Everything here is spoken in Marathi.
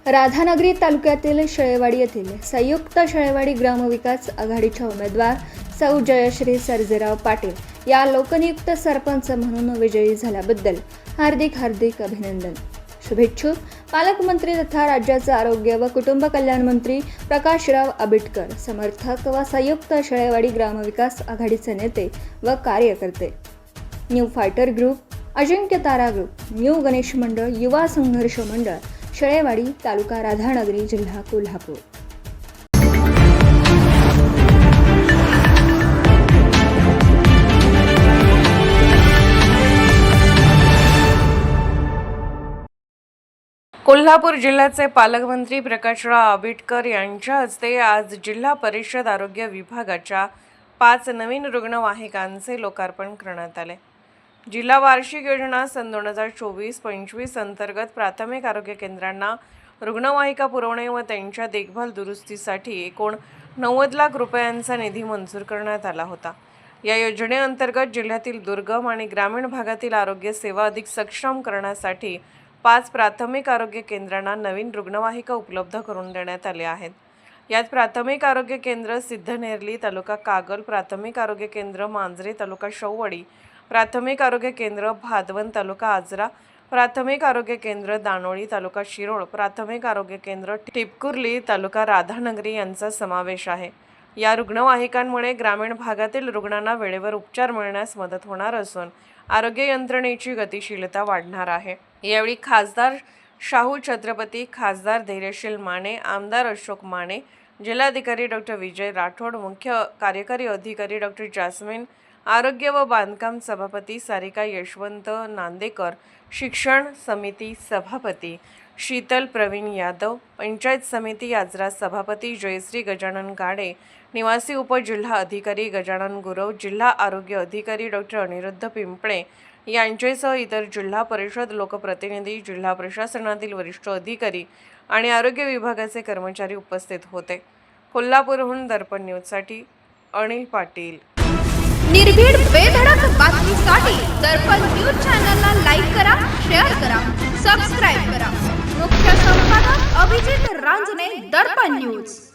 राधानगरी तालुक्यातील शेळेवाडी येथील संयुक्त शेळेवाडी ग्रामविकास आघाडीच्या उमेदवार सौ जयश्री सर्जेराव पाटील या लोकनियुक्त सरपंच म्हणून विजयी झाल्याबद्दल हार्दिक अभिनंदन. शुभेच्छुक पालकमंत्री तथा राज्याचे आरोग्य व कुटुंब कल्याण मंत्री प्रकाशराव आबिटकर, समर्थक व संयुक्त शेळेवाडी ग्रामविकास आघाडीचे नेते व कार्यकर्ते, न्यू फायटर ग्रुप, अजिंक्य तारा ग्रुप, न्यू गणेश मंडळ, युवा संघर्ष मंडळ, शेळेवाडी, तालुका राधानगरी, जिल्हा कोल्हापूर. कोल्हापूर जिल्ह्याचे पालकमंत्री प्रकाशराव आबिटकर यांच्या हस्ते आज जिल्हा परिषद आरोग्य विभागाच्या 5 नवीन रुग्णवाहिकांचे लोकार्पण करण्यात आले. जिल्हा वार्षिक योजना सन 2024-25 अंतर्गत प्राथमिक आरोग्य केंद्रांना रुग्णवाहिका पुरवणे व त्यांच्या देखभाल दुरुस्तीसाठी एकूण 90 लाख रुपयांचा निधी मंजूर करण्यात आला होता. या योजनेअंतर्गत जिल्ह्यातील दुर्गम आणि ग्रामीण भागातील आरोग्य सेवा अधिक सक्षम करण्यासाठी 5 प्राथमिक आरोग्य केंद्रांना नवीन रुग्णवाहिका उपलब्ध करून देण्यात आल्या आहेत. यात प्राथमिक आरोग्य केंद्र सिद्धनेरली, तालुका कागल, प्राथमिक आरोग्य केंद्र मांजरे, तालुका शेववडी, प्राथमिक आरोग्य केंद्र भादवण, तालुका आजरा, प्राथमिक आरोग्य केंद्र दानोळी, तालुका शिरोळ, प्राथमिक आरोग्य केंद्र टिपकुर्ली, तालुका राधानगरी यांचा समावेश आहे. या रुग्णवाहिकांमुळे ग्रामीण भागातील रुग्णांना वेळेवर उपचार मिळण्यास मदत होणार असून आरोग्य यंत्रणेची गतिशीलता वाढणार आहे. यावेळी खासदार शाहू छत्रपती, खासदार धैर्यशील माने, आमदार अशोक माने, जिल्हाधिकारी डॉक्टर विजय राठोड, मुख्य कार्यकारी अधिकारी डॉक्टर जास्मिन, आरोग्य व बांधकाम सभापती सारिका यशवंत नांदेकर, शिक्षण समिती सभापती शीतल प्रवीण यादव, पंचायत समिती आजरा सभापती जयश्री गजानन गाडे, निवासी उपजिल्हा अधिकारी गजानन गुरव, जिल्हा आरोग्य अधिकारी डॉक्टर अनिरुद्ध पिंपळे यांच्यासह इतर जिल्हा परिषद लोकप्रतिनिधी, जिल्हा प्रशासनातील वरिष्ठ अधिकारी आणि आरोग्य विभागाचे कर्मचारी उपस्थित होते. कोल्हापूरहून दर्पण न्यूजसाठी अनिल पाटील. निर्भीड बेधडक बातमीसाठी दर्पण न्यूज चॅनलला लाईक करा, शेअर करा, सबस्क्राईब करा. मुख्य संपादक अभिजित रांजणे, दर्पण न्यूज.